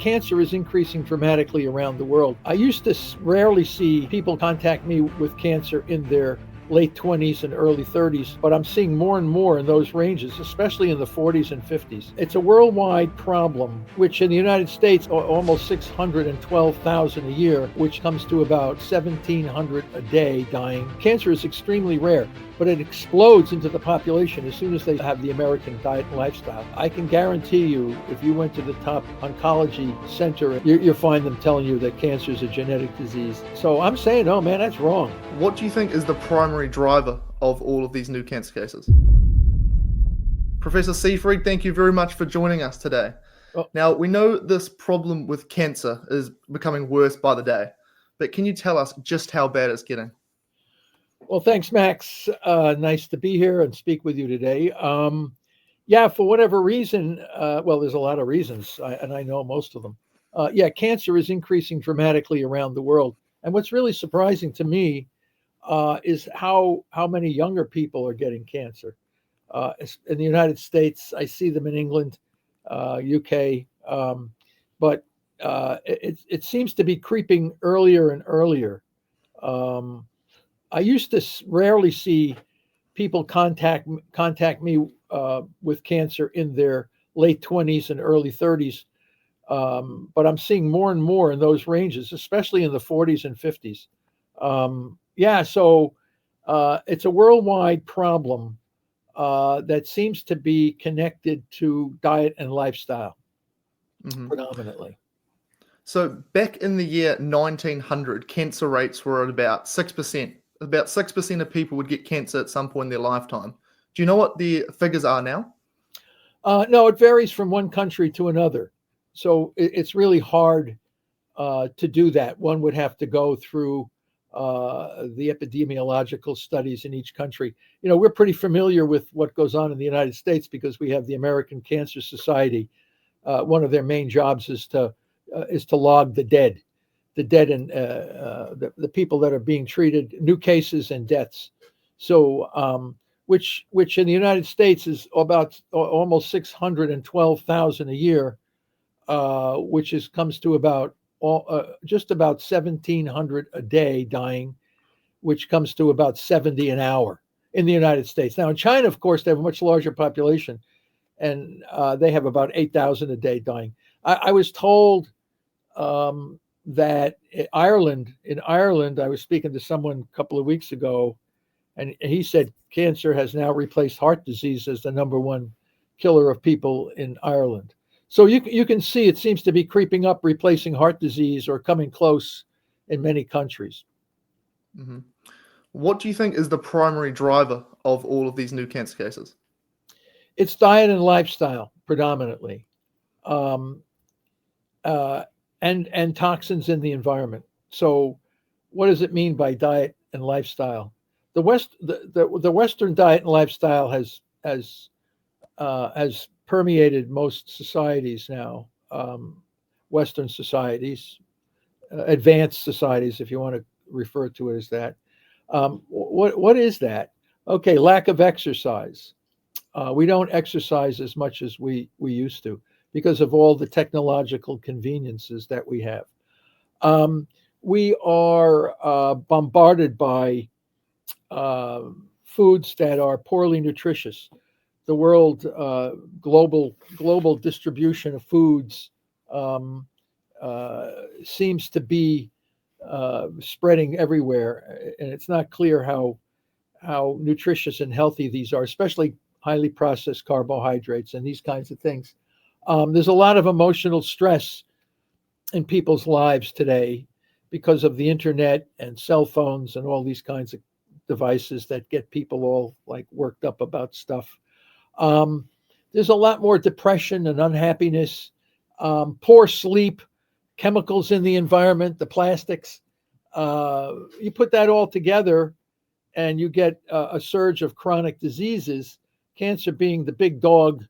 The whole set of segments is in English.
Cancer is increasing dramatically around the world. I used to rarely see people contact me with cancer in their late 20s and early 30s, but I'm seeing more and more in those ranges, especially in the 40s and 50s. It's a worldwide problem, which in the United States, almost 612,000 a year, which comes to about 1,700 a day dying. Cancer is extremely rare, but it explodes into the population as soon as they have the American diet and lifestyle. I can guarantee you, if you went to the top oncology center, you'll find them telling you that cancer is a genetic disease. So I'm saying, oh man, that's wrong. What do you think is the primary driver of all of these new cancer cases? Professor Seyfried, thank you very much for joining us today. Now, we know this problem with cancer is becoming worse by the day, but can you tell us just how bad it's getting? Well, thanks, Max. Nice to be here and speak with you today. Yeah, for whatever reason, well, there's a lot of reasons, and I know most of them. Cancer is increasing dramatically around the world. And what's really surprising to me is how many younger people are getting cancer. In the United States, I see them in England, UK, but it seems to be creeping earlier and earlier. I used to rarely see people contact me with cancer in their late 20s and early 30s, but I'm seeing more and more in those ranges, especially in the 40s and 50s. So it's a worldwide problem that seems to be connected to diet and lifestyle predominantly. So back in the year 1900, cancer rates were at about 6%. About 6% of people would get cancer at some point in their lifetime. Do you know what the figures are now? No, it varies from one country to another. So it's really hard to do that. One would have to go through the epidemiological studies in each country. You know, we're pretty familiar with what goes on in the United States because we have the American Cancer Society. One of their main jobs is to log the dead and the people that are being treated, new cases and deaths. So, which in the United States is about almost 612,000 a year, which comes to about just about 1,700 a day dying, which comes to about 70 an hour in the United States. Now in China, of course, they have a much larger population, and they have about 8,000 a day dying. I was told that in Ireland, I was speaking to someone a couple of weeks ago, and he said cancer has now replaced heart disease as the number one killer of people in Ireland. So you can see it seems to be creeping up, replacing heart disease or coming close in many countries. Mm-hmm. What do you think is the primary driver of all of these new cancer cases? It's diet and lifestyle predominantly, and toxins in the environment. So what does it mean by diet and lifestyle? The Western diet and lifestyle has permeated most societies now, Western societies, advanced societies, if you want to refer to it as that. What is that? Okay, lack of exercise. We don't exercise as much as we used to because of all the technological conveniences that we have. We are bombarded by foods that are poorly nutritious. The world global distribution of foods seems to be spreading everywhere, and it's not clear how nutritious and healthy these are, especially highly processed carbohydrates and these kinds of things. There's a lot of emotional stress in people's lives today because of the internet and cell phones and all these kinds of devices that get people all like worked up about stuff. There's a lot more depression and unhappiness, poor sleep, chemicals in the environment, the plastics. You put that all together and you get a surge of chronic diseases, cancer being the big dog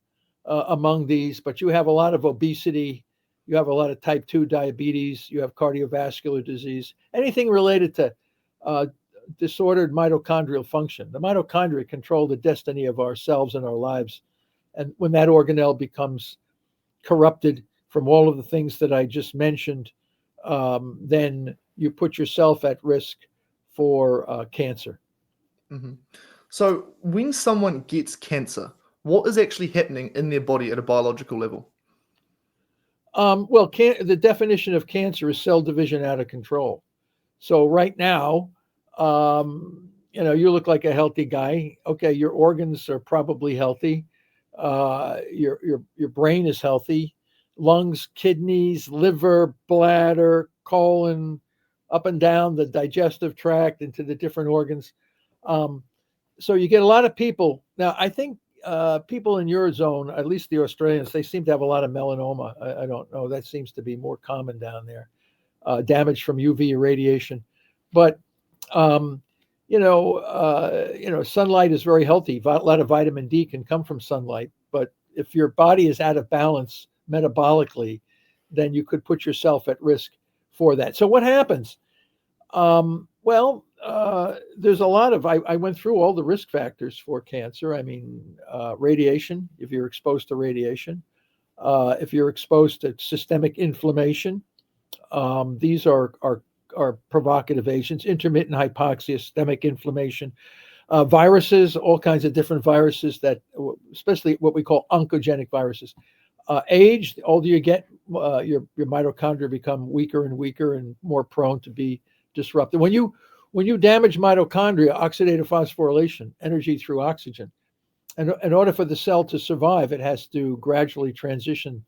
among these, but you have a lot of obesity, you have a lot of type 2 diabetes, you have cardiovascular disease, anything related to disordered mitochondrial function. The mitochondria control the destiny of our cells and our lives. And when that organelle becomes corrupted, from all of the things that I just mentioned, then you put yourself at risk for cancer. Hmm. So when someone gets cancer, what is actually happening in their body at a biological level? Well, the definition of cancer is cell division out of control. So right now, you look like a healthy guy. Okay, your organs are probably healthy. Your brain is healthy. Lungs, kidneys, liver, bladder, colon, up and down the digestive tract into the different organs. So you get a lot of people. Now, I think people in your zone, at least the Australians, they seem to have a lot of melanoma. I don't know. That seems to be more common down there. Damage from UV irradiation. But sunlight is very healthy. A lot of vitamin D can come from sunlight. But if your body is out of balance metabolically, then you could put yourself at risk for that. So what happens? There's a lot of, I went through all the risk factors for cancer. I mean, radiation, if you're exposed to radiation, if you're exposed to systemic inflammation, these are provocative agents, intermittent hypoxia, systemic inflammation, viruses, all kinds of different viruses that, especially what we call oncogenic viruses. Age, the older you get, your mitochondria become weaker and weaker and more prone to be disrupted. When you damage mitochondria, oxidative phosphorylation, energy through oxygen, and in order for the cell to survive, it has to gradually transition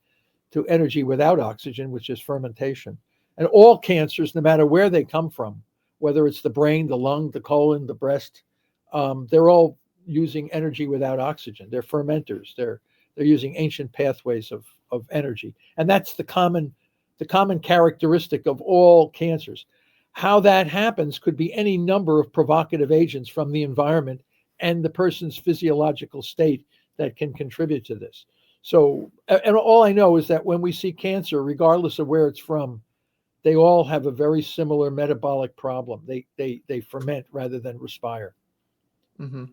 to energy without oxygen, which is fermentation. And all cancers, no matter where they come from, whether it's the brain, the lung, the colon, the breast, they're all using energy without oxygen. They're fermenters. They're using ancient pathways of energy. And that's the common characteristic of all cancers. How that happens could be any number of provocative agents from the environment and the person's physiological state that can contribute to this. So, and all I know is that when we see cancer, regardless of where it's from, they all have a very similar metabolic problem. They ferment rather than respire. Hmm.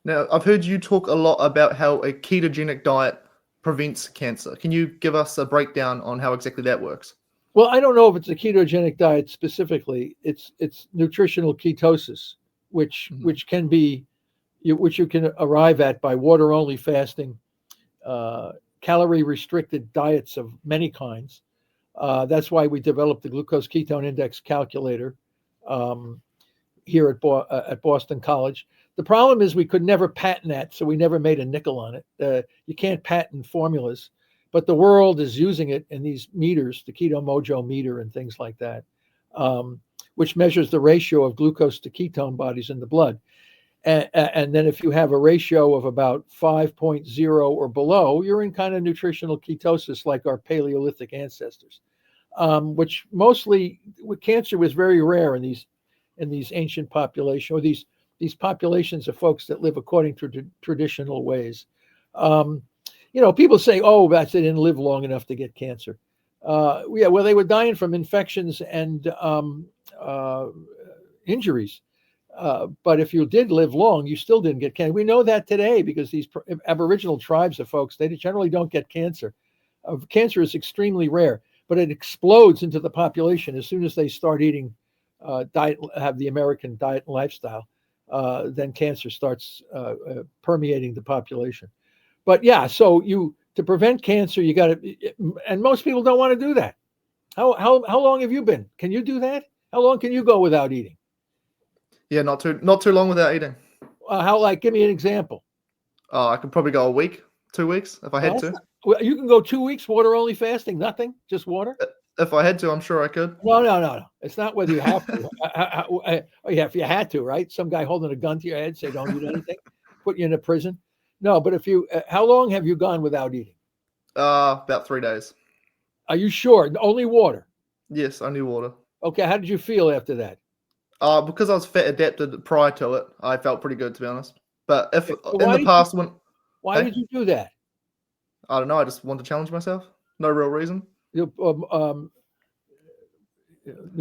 Now, I've heard you talk a lot about how a ketogenic diet prevents cancer. Can you give us a breakdown on how exactly that works? Well, I don't know if it's a ketogenic diet specifically. It's nutritional ketosis, which can be, which you can arrive at by water only fasting, calorie restricted diets of many kinds. That's why we developed the glucose ketone index calculator here at Boston College. The problem is we could never patent that, so we never made a nickel on it. You can't patent formulas, but the world is using it in these meters, the Keto Mojo meter and things like that, which measures the ratio of glucose to ketone bodies in the blood. And then if you have a ratio of about 5.0 or below, you're in kind of nutritional ketosis like our Paleolithic ancestors, which mostly with cancer was very rare in these ancient populations, or these populations of folks that live according to traditional ways. People say, oh, they didn't live long enough to get cancer. Yeah, well, they were dying from infections and injuries. But if you did live long, you still didn't get cancer. We know that today because these Aboriginal tribes of folks, they generally don't get cancer. Cancer is extremely rare, but it explodes into the population as soon as they start eating diet, have the American diet and lifestyle. Then cancer starts permeating the population. But yeah, so to prevent cancer, you got to, and most people don't want to do that. How long have you been? Can you do that? How long can you go without eating? Yeah, not too long without eating. Give me an example. I could probably go a week, 2 weeks if I had to. Well, you can go 2 weeks water only fasting, nothing, just water. If I had to, I'm sure I could. No. It's not whether you have to. Yeah, if you had to, right? Some guy holding a gun to your head, say don't eat anything, put you in a prison. No, but if you, how long have you gone without eating? About 3 days. Are you sure? Only water? Yes, only water. Okay, how did you feel after that? Because I was fat adapted prior to it, I felt pretty good, to be honest. But if So in the past, why did you do that? I don't know, I just wanted to challenge myself. No real reason. New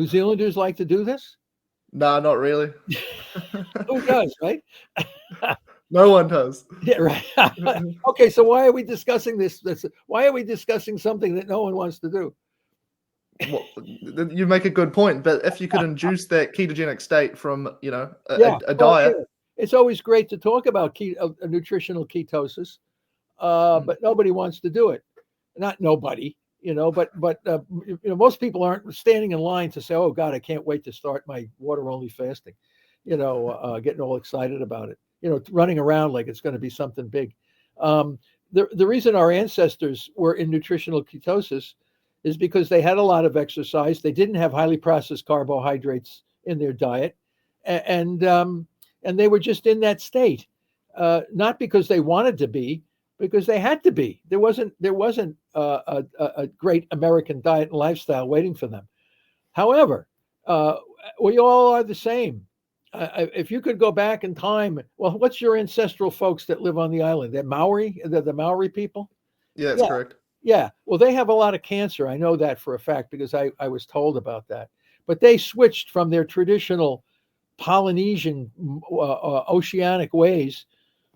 Zealanders like to do this? Nah, not really. Who does, right? No one does. Yeah, right. Okay, so why are we discussing this? Why are we discussing something that no one wants to do? Well, you make a good point, but if you could induce that ketogenic state from, Yeah, a well, diet. it's always great to talk about a nutritional ketosis, Mm, but nobody wants to do it. Not nobody, but most people aren't standing in line to say, "Oh God, I can't wait to start my water only fasting," getting all excited about it, running around like it's going to be something big. Um, the reason our ancestors were in nutritional ketosis is because they had a lot of exercise. They didn't have highly processed carbohydrates in their diet, and they were just in that state, not because they wanted to be, because they had to be. There wasn't a great American diet and lifestyle waiting for them. However, we all are the same. If you could go back in time, well, what's your ancestral folks that live on the island? They're Maori, the Maori people. yeah, that's Yeah, correct. yeah. Well, they have a lot of cancer. I know that for a fact because I was told about that. But they switched from their traditional Polynesian, oceanic ways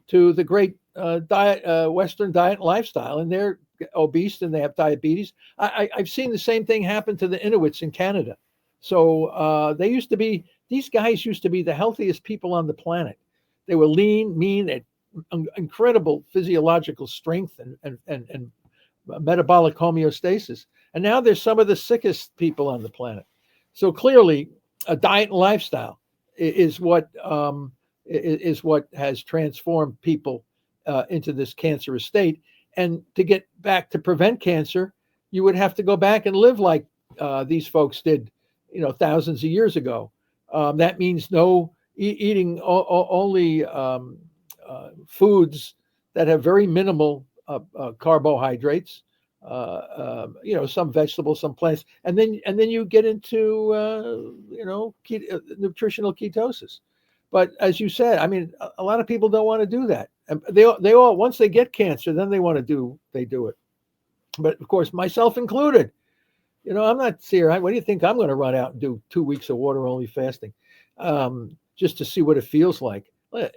to the great Western diet and lifestyle, and they're obese and they have diabetes. I've seen the same thing happen to the Inuits in Canada. So these guys used to be the healthiest people on the planet. They were lean, mean, and incredible physiological strength and metabolic homeostasis. And now they're some of the sickest people on the planet. So clearly, a diet and lifestyle is what has transformed people into this cancerous state. And to get back to prevent cancer, you would have to go back and live like these folks did, thousands of years ago. That means no eating only foods that have very minimal carbohydrates. Some vegetables, some plants, and then you get into nutritional ketosis. But as you said, I mean, a lot of people don't want to do that. And they all once they get cancer, then they do it. But of course, myself included. I'm not serious. What do you think I'm going to run out and do 2 weeks of water only fasting, just to see what it feels like? But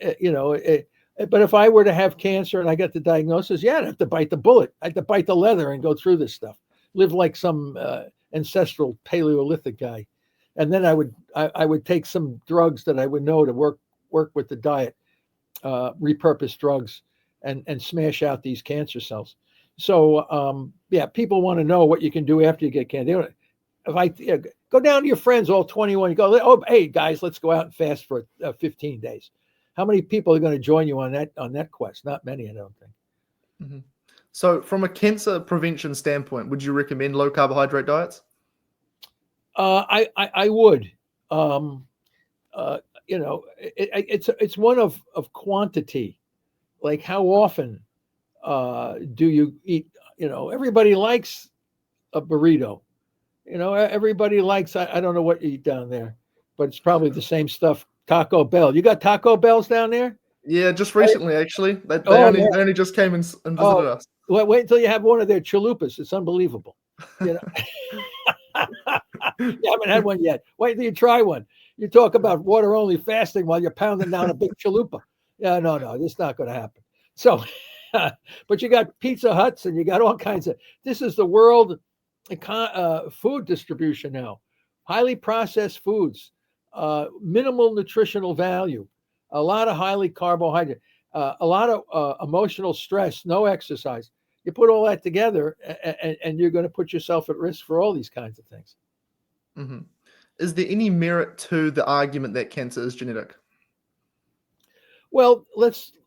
if I were to have cancer and I got the diagnosis, yeah, I'd have to bite the bullet. I'd have to bite the leather and go through this stuff. Live like some ancestral Paleolithic guy, and then I would take some drugs that I would know to work with the diet, repurpose drugs, and smash out these cancer cells. So yeah, people want to know what you can do after you get cancer. If I go down to your friends, all 21, you go, oh, hey guys, let's go out and fast for 15 days. How many people are going to join you on that quest? Not many, I don't think. Mm-hmm. So, from a cancer prevention standpoint, would you recommend low carbohydrate diets? I would. It's one of quantity. Like how often do you eat? Everybody likes a burrito. Everybody likes. I don't know what you eat down there, but it's probably the same stuff. Taco Bell. You got Taco Bells down there? Yeah, just recently, actually. They Yeah. only just came and visited us. Wait until you have one of their chalupas. It's unbelievable. You haven't had one yet. Wait until you try one. You talk about water only fasting while you're pounding down a big chalupa. Yeah, no, it's not going to happen. So, but you got Pizza Huts and you got all kinds of. This is the world food distribution now. Highly processed foods, minimal nutritional value, a lot of highly carbohydrate, a lot of emotional stress, no exercise. You put all that together, and you're going to put yourself at risk for all these kinds of things. Mm-hmm. Is there any merit to the argument that cancer is genetic? Well,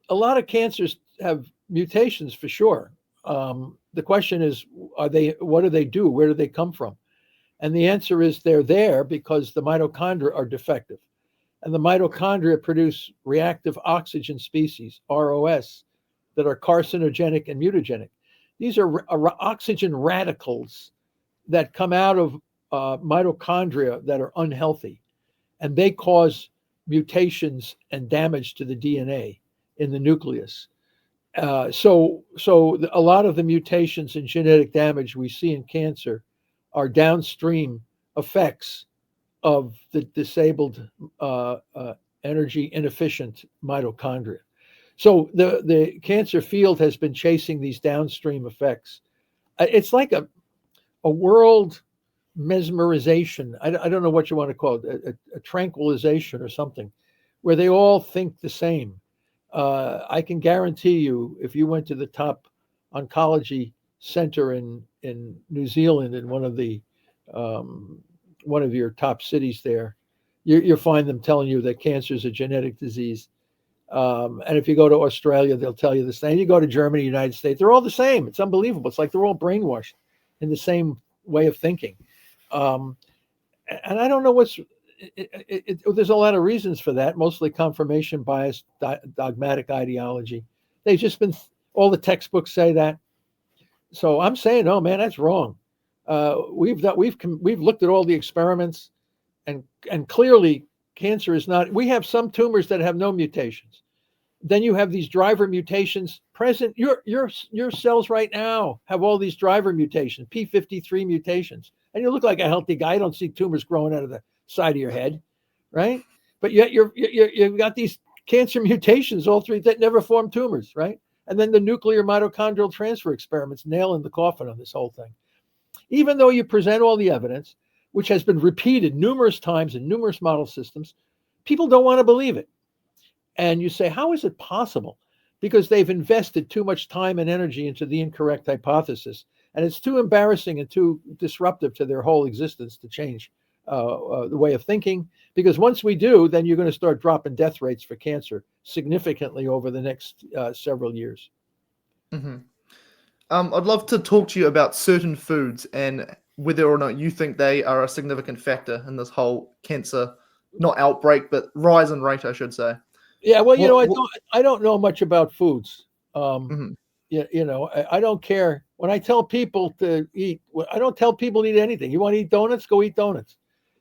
a lot of cancers have mutations for sure. The question is, what do they do? Where do they come from? And the answer is they're there because the mitochondria are defective. And the mitochondria produce reactive oxygen species, ROS, that are carcinogenic and mutagenic. These are oxygen radicals that come out of mitochondria that are unhealthy, and they cause mutations and damage to the DNA in the nucleus. So a lot of the mutations and genetic damage we see in cancer are downstream effects of the disabled energy inefficient mitochondria. So the cancer field has been chasing these downstream effects. It's like a world mesmerization. I don't know what you want to call it, a tranquilization or something, where they all think the same. I can guarantee you, if you went to the top oncology center in New Zealand, in one of your top cities there, you'll find them telling you that cancer is a genetic disease. And if you go to Australia, they'll tell you the same. You go to Germany, United States, they're all the same. It's unbelievable. It's like they're all brainwashed in the same way of thinking. And I don't know there's a lot of reasons for that, mostly confirmation bias, dogmatic ideology. They've just been, all the textbooks say that. So I'm saying, oh man, that's wrong. We've looked at all the experiments, and clearly cancer is not. We have some tumors that have no mutations. Then you have these driver mutations present. Your cells right now have all these driver mutations, P53 mutations, and you look like a healthy guy. I don't see tumors growing out of the side of your head, right? But yet you've got these cancer mutations, all three, that never form tumors, right? And then the nuclear mitochondrial transfer experiments nail in the coffin on this whole thing. Even though you present all the evidence, which has been repeated numerous times in numerous model systems, people don't want to believe it. And you say, how is it possible? Because they've invested too much time and energy into the incorrect hypothesis. And it's too embarrassing and too disruptive to their whole existence to change the way of thinking. Because once we do, then you're going to start dropping death rates for cancer significantly over the next several years. Mm-hmm. I'd love to talk to you about certain foods and whether or not you think they are a significant factor in this whole cancer, not outbreak, but rise in rate, I should say. Yeah, well, I don't know much about foods. Mm-hmm. I don't care. When I tell people to eat, I don't tell people to eat anything. You want to eat donuts? Go eat donuts.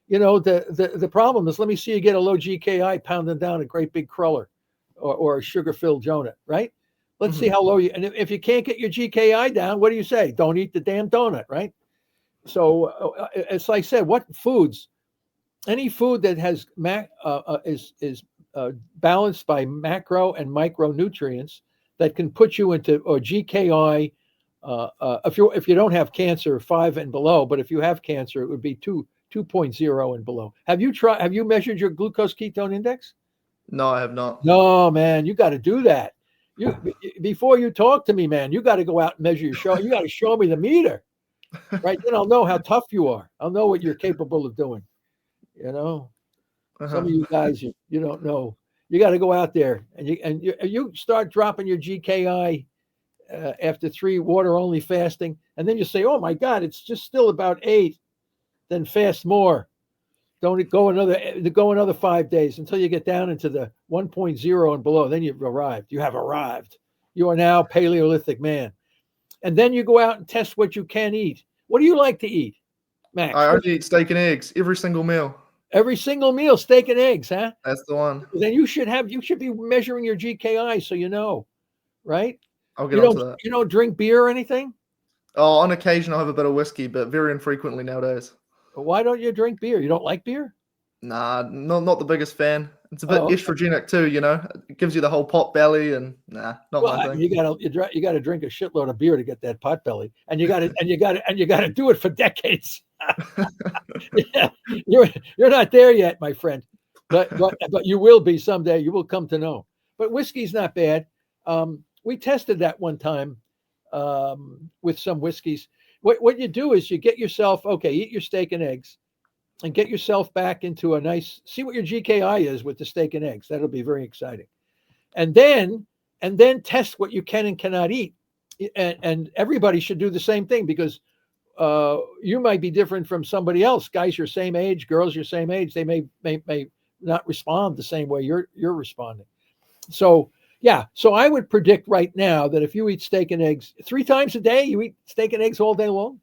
The problem is, let me see you get a low GKI pounding down a great big cruller or a sugar-filled donut, right? Let's see how low you, and if you can't get your GKI down, what do you say? Don't eat the damn donut, right? So it's like I said, what foods, any food that has is balanced by macro and micronutrients that can put you into, or GKI, if you don't have cancer, 5 and below, but if you have cancer, it would be 2.0 and below. Have you measured your glucose ketone index? No, I have not. No, man, you got to do that. Before you talk to me, man, you got to go out and measure your show. You got to show me the meter, right? Then I'll know how tough you are. I'll know what you're capable of doing. Some of you guys, you don't know. You got to go out there and you start dropping your GKI after 3 water only fasting, and then you say, oh my God, it's just still about 8. Then fast more. Don't go another 5 days until you get down into the 1.0 and below. Then you've arrived. You have arrived. You are now Paleolithic man. And then you go out and test what you can eat. What do you like to eat, Max? I only eat steak and eggs every single meal. Every single meal, steak and eggs, huh? That's the one. Then you should be measuring your GKI so you know, right? I'll get onto that. You don't drink beer or anything? Oh, on occasion I'll have a bit of whiskey, but very infrequently nowadays. Why don't you drink beer? You don't like beer? Nah, not the biggest fan. It's a bit estrogenic too, It gives you the whole pot belly, and not my thing. You gotta drink a shitload of beer to get that pot belly, and you gotta do it for decades. Yeah, you're not there yet, my friend, but you will be someday. You will come to know. But whiskey's not bad. We tested that one time with some whiskeys. What you do is you get yourself, eat your steak and eggs and get yourself back into see what your GKI is with the steak and eggs. That'll be very exciting. And then test what you can and cannot eat. And everybody should do the same thing, because you might be different from somebody else. Guys your same age, girls your same age, they may not respond the same way you're responding. So yeah, so I would predict right now that if you eat steak and eggs 3 times a day, you eat steak and eggs all day long?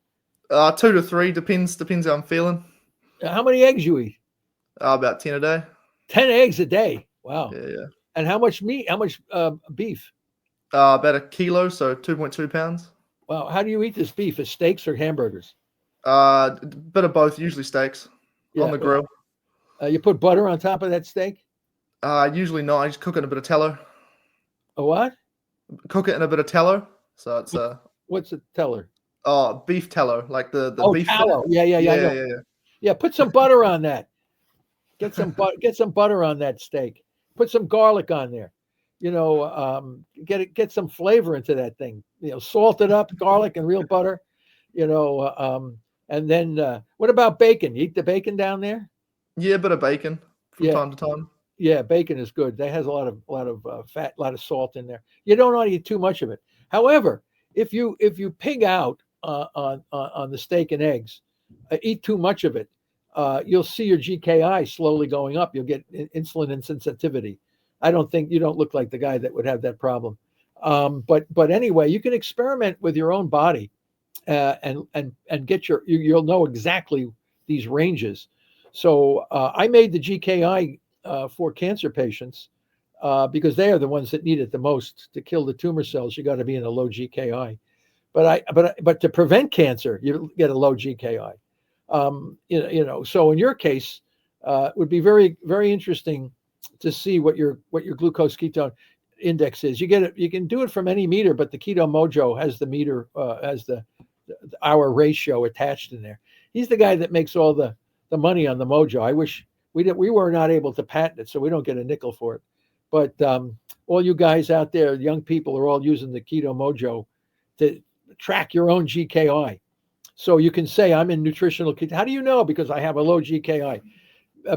2 to 3, depends how I'm feeling. How many eggs you eat? About 10 a day. 10 eggs a day. Wow. Yeah. And how much meat? How much beef? About 1 kilo, so 2.2 pounds. Wow. How do you eat this beef? As steaks or hamburgers? A bit of both, usually steaks on the grill. You put butter on top of that steak? Usually not. I just cook it in a bit of tallow. A what? Cook it in a bit of tallow. So it's What's a teller? beef tallow, like the Oh, beef fat. tallow. Yeah, I know. Yeah. Yeah, put some butter on that. Get some butter on that steak. Put some garlic on there. Get some flavor into that thing. Salt it up, garlic and real butter. And then what about bacon? You eat the bacon down there? Yeah, a bit of bacon from Yeah, time to time. yeah, bacon is good. That has a lot of fat, a lot of salt in there. You don't want to eat too much of it. However, if you pig out on the steak and eggs, eat too much of it, you'll see your GKI slowly going up. You'll get insulin insensitivity. I don't think you don't look like the guy that would have that problem. But anyway, you can experiment with your own body, and get you'll know exactly these ranges. So I made the GKI for cancer patients because they are the ones that need it the most to kill the tumor cells. You got to be in a low GKI. But to prevent cancer, you get a low GKI. So in your case, it would be very, very interesting to see what your glucose ketone index is. You can do it from any meter, but the Keto Mojo has the meter, has the hour ratio attached in there. He's the guy that makes all the money on the Mojo. I wish we were not able to patent it, so we don't get a nickel for it. But all you guys out there, young people, are all using the Keto Mojo to track your own GKI. So you can say, I'm in nutritional keto. How do you know? Because I have a low GKI.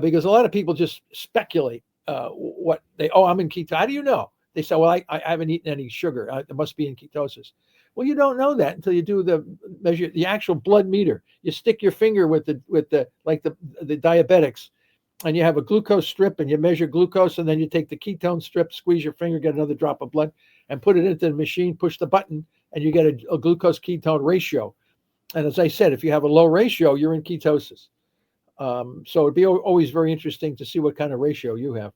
Because a lot of people just speculate I'm in keto. How do you know? They say, well, I haven't eaten any sugar. It must be in ketosis. Well, you don't know that until you do the actual blood meter. You stick your finger with the diabetics, and you have a glucose strip, and you measure glucose, and then you take the ketone strip, squeeze your finger, get another drop of blood, and put it into the machine, push the button, and you get a glucose ketone ratio. And as I said, if you have a low ratio, you're in ketosis. So it'd be always very interesting to see what kind of ratio you have.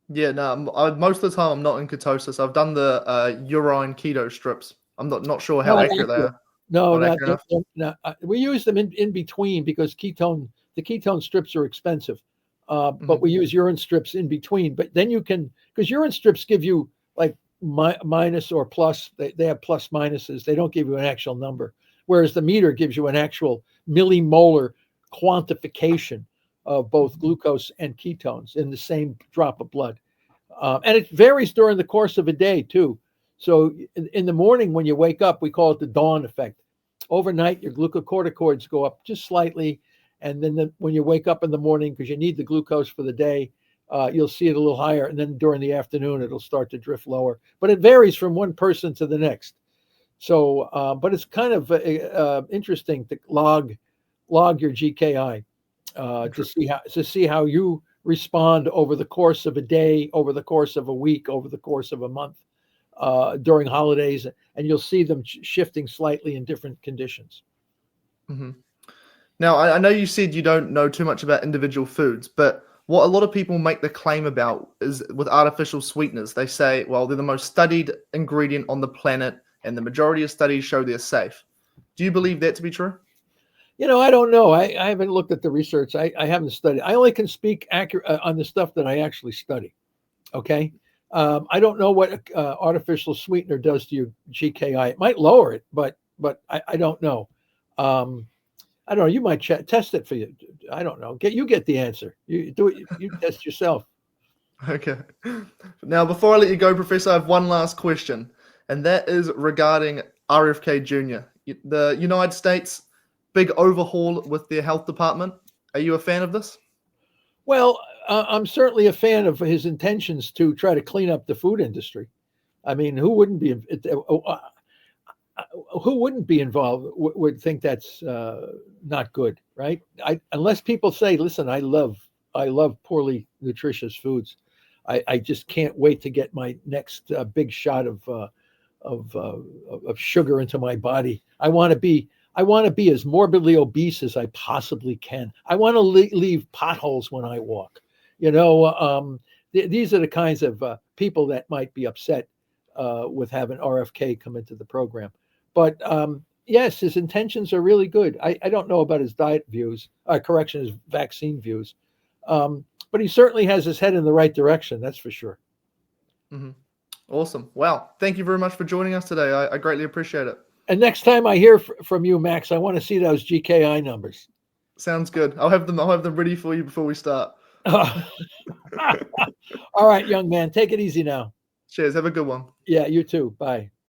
Yeah, no, most of the time I'm not in ketosis. I've done the urine keto strips. I'm not sure how accurate they are. No, not accurate enough. We use them in between because the ketone strips are expensive. But we use urine strips in between. But then you can, because urine strips give you like minus or plus. They have plus minuses. They don't give you an actual number. Whereas the meter gives you an actual millimolar quantification of both glucose and ketones in the same drop of blood. And it varies during the course of a day too. So in the morning when you wake up, we call it the dawn effect. Overnight, your glucocorticoids go up just slightly. And then when you wake up in the morning, because you need the glucose for the day, you'll see it a little higher. And then during the afternoon, it'll start to drift lower. But it varies from one person to the next. So, but it's kind of interesting to log your GKI to see how you respond over the course of a day, over the course of a week, over the course of a month, during holidays, and you'll see them shifting slightly in different conditions. Mm-hmm. Now, I know you said you don't know too much about individual foods, but what a lot of people make the claim about is with artificial sweeteners. They say, well, they're the most studied ingredient on the planet, and the majority of studies show they're safe. Do you believe that to be true? I don't know. I haven't looked at the research. I haven't studied. I only can speak accurate on the stuff that I actually study. Okay. I don't know what artificial sweetener does to your GKI. It might lower it, but I don't know. I don't know. You might test it for you. I don't know. Get the answer. You do it. You test yourself. Okay. Now, before I let you go, Professor, I have one last question, and that is regarding RFK Jr. The United States, big overhaul with their health department. Are you a fan of this? Well, I'm certainly a fan of his intentions to try to clean up the food industry. I mean, who wouldn't be involved? Would think that's not good, right? Unless people say, "Listen, I love poorly nutritious foods. I just can't wait to get my next big shot of sugar into my body. I want to be as morbidly obese as I possibly can. I want to leave potholes when I walk. These are the kinds of people that might be upset with having RFK come into the program. But yes, his intentions are really good. I don't know about his diet views, his vaccine views. But he certainly has his head in the right direction. That's for sure. Mm-hmm. Awesome. Wow. Thank you very much for joining us today. I greatly appreciate it. And next time I hear from you, Max, I want to see those GKI numbers. Sounds good. I'll have them ready for you before we start. All right, young man, take it easy now. Cheers. Have a good one. Yeah, you too. Bye.